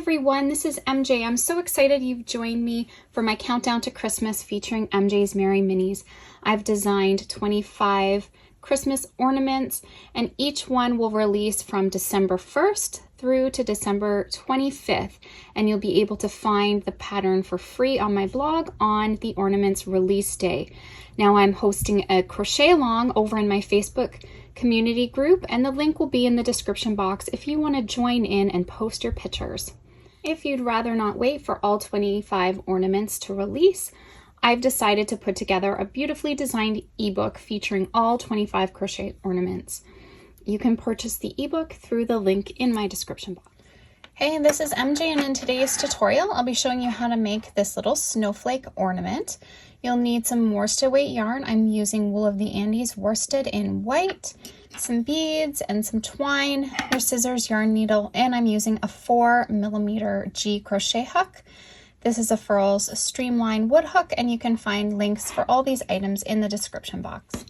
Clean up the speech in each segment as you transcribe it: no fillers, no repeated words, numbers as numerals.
everyone, this is MJ. I'm so excited you've joined me for my countdown to Christmas featuring MJ's Merry Minis. I've designed 25 Christmas ornaments and each one will release from December 1st through to December 25th, and you'll be able to find the pattern for free on my blog on the ornaments release day. Now I'm hosting a crochet along over in my Facebook community group, and the link will be in the description box if you want to join in and post your pictures. If you'd rather not wait for all 25 ornaments to release, I've decided to put together a beautifully designed ebook featuring all 25 crochet ornaments. You can purchase the ebook through the link in my description box. Hey, this is MJ, and in today's tutorial I'll be showing you how to make this little snowflake ornament. You'll need some worsted weight yarn. I'm using Wool of the Andes worsted in white, some beads, and some twine, your scissors, yarn needle, and I'm using a 4mm G crochet hook. This is a Furls Streamline wood hook, and you can find links for all these items in the description box.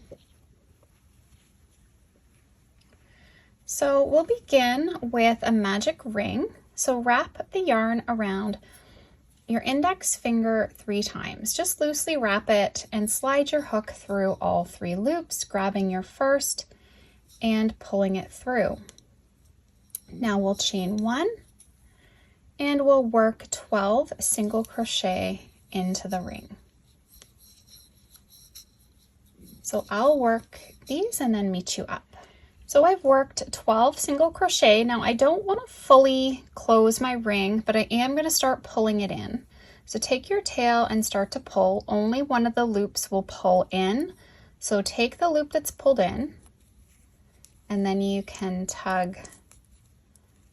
So we'll begin with a magic ring. So wrap the yarn around your index finger 3 times. Just loosely wrap it and slide your hook through all 3 loops, grabbing your first and pulling it through. Now we'll chain 1 and we'll work 12 single crochet into the ring. So I'll work these and then meet you up. So I've worked 12 single crochet. Now I don't want to fully close my ring, but I am going to start pulling it in. So take your tail and start to pull. Only one of the loops will pull in. So take the loop that's pulled in, and then you can tug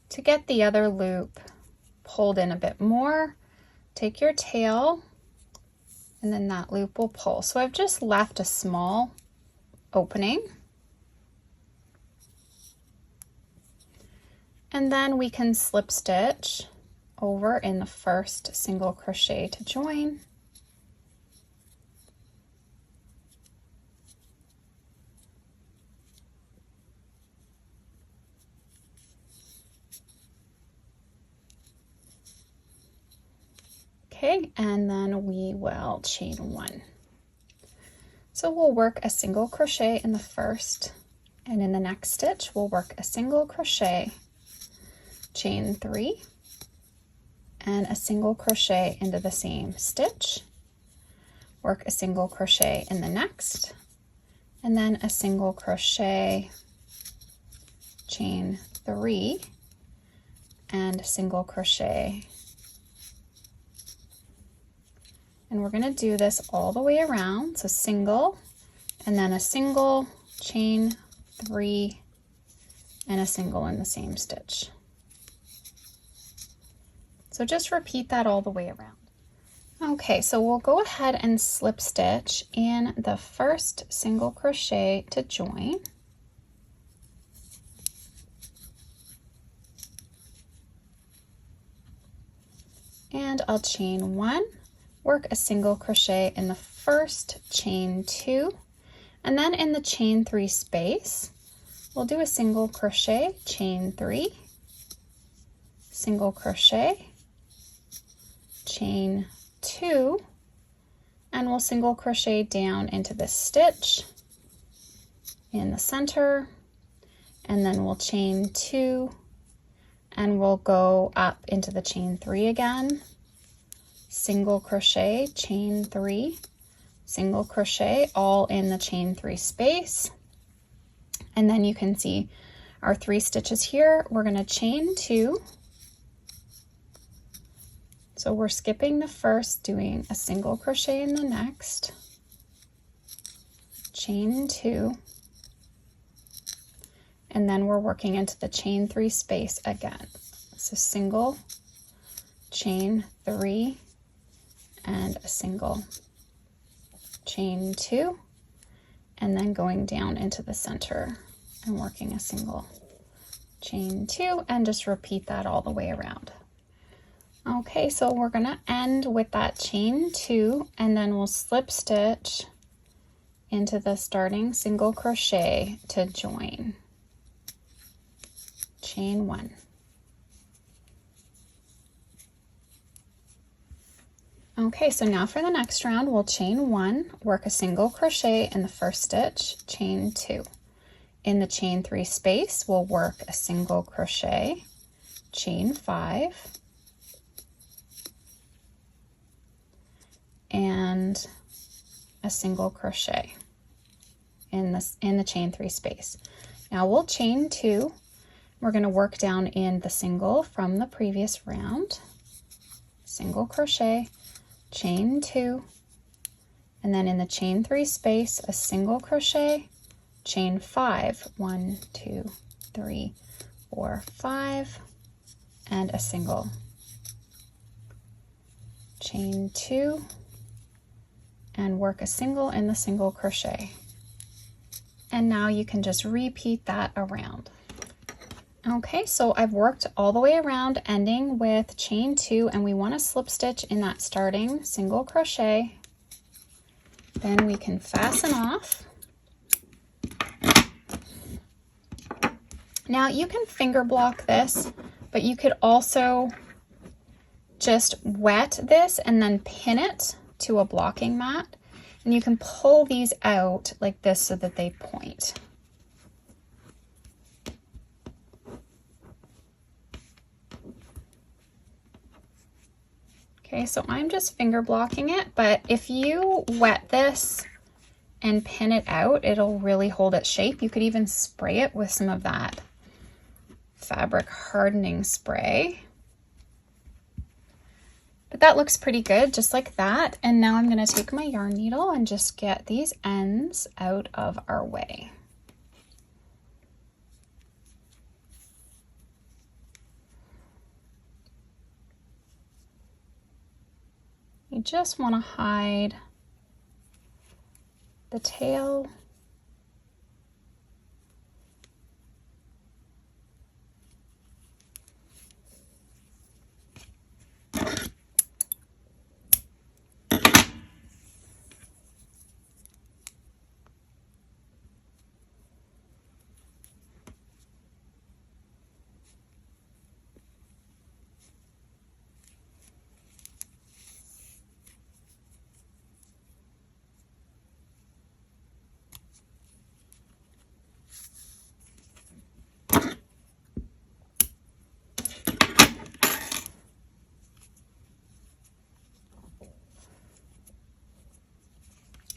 to get the other loop pulled in a bit more. Take your tail, and then that loop will pull. So I've just left a small opening. And then we can slip stitch over in the first single crochet to join. Okay, and then we will chain 1. So we'll work a single crochet in the first, and in the next stitch we'll work a single crochet, chain 3, and a single crochet into the same stitch, work a single crochet in the next, and then a single crochet, chain 3, and a single crochet. And we're going to do this all the way around. So single, and then a single, chain 3, and a single in the same stitch. So just repeat that all the way around. Okay, so we'll go ahead and slip stitch in the first single crochet to join. And I'll chain 1, work a single crochet in the first, chain 2, and then in the chain 3 space, we'll do a single crochet, chain 3, single crochet, chain 2, and we'll single crochet down into this stitch in the center, and then we'll chain 2, and we'll go up into the chain 3 again, single crochet, chain 3, single crochet, all in the chain 3 space. And then you can see our 3 stitches here. We're going to chain 2. So we're skipping the first, doing a single crochet in the next, chain 2, and then we're working into the chain 3 space again. So single, chain 3, and a single, chain 2, and then going down into the center and working a single, chain 2, and just repeat that all the way around. Okay, so we're going to end with that chain 2, and then we'll slip stitch into the starting single crochet to join. Chain 1. Okay, so now for the next round, we'll chain 1, work a single crochet in the first stitch, chain 2. In the chain 3 space, we'll work a single crochet, chain 5, and a single crochet in the chain 3 space. Now we'll chain 2. We're going to work down in the single from the previous round, single crochet, chain 2, and then in the chain 3 space, a single crochet, chain 5, 1, 2, 3, 4, 5, and a single, chain 2, and work a single in the single crochet. And now you can just repeat that around. Okay, so I've worked all the way around, ending with chain 2, and we want to slip stitch in that starting single crochet. Then we can fasten off. Now you can finger block this, but you could also just wet this and then pin it to a blocking mat. And you can pull these out like this so that they point. Okay, so I'm just finger blocking it, but if you wet this and pin it out, it'll really hold its shape. You could even spray it with some of that fabric hardening spray. But that looks pretty good, just like that. And now I'm going to take my yarn needle and just get these ends out of our way. You just want to hide the tail.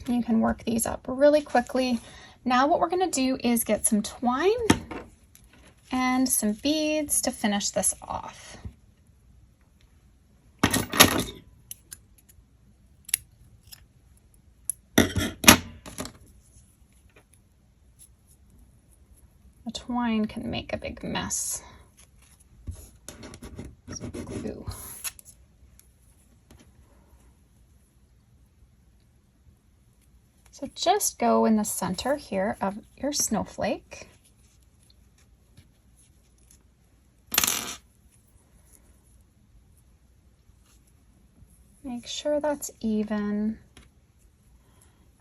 You can work these up really quickly. Now what we're going to do is get some twine and some beads to finish this off. The twine can make a big mess. Some glue. So just go in the center here of your snowflake. Make sure that's even.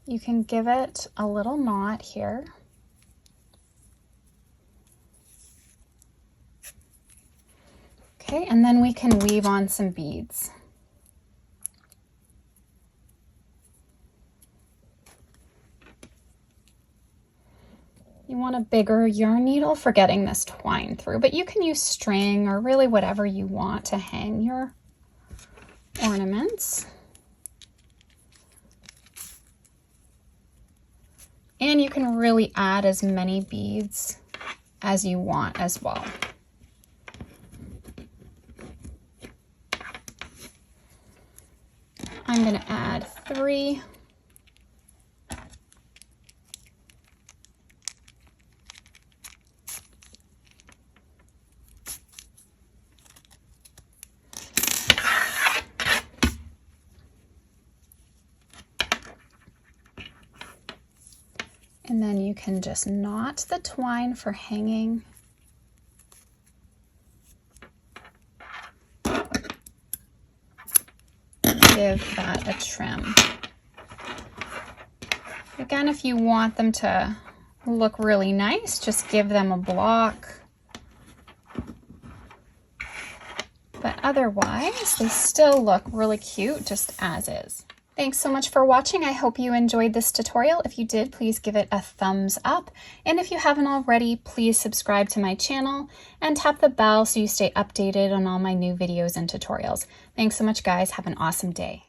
You can give it a little knot here. Okay, and then we can weave on some beads. You want a bigger yarn needle for getting this twine through, but you can use string or really whatever you want to hang your ornaments. And you can really add as many beads as you want as well. I'm going to add 3. And then you can just knot the twine for hanging. Give that a trim. Again, if you want them to look really nice, just give them a block. But otherwise, they still look really cute just as is. Thanks so much for watching. I hope you enjoyed this tutorial. If you did, please give it a thumbs up. And if you haven't already, please subscribe to my channel and tap the bell so you stay updated on all my new videos and tutorials. Thanks so much, guys. Have an awesome day.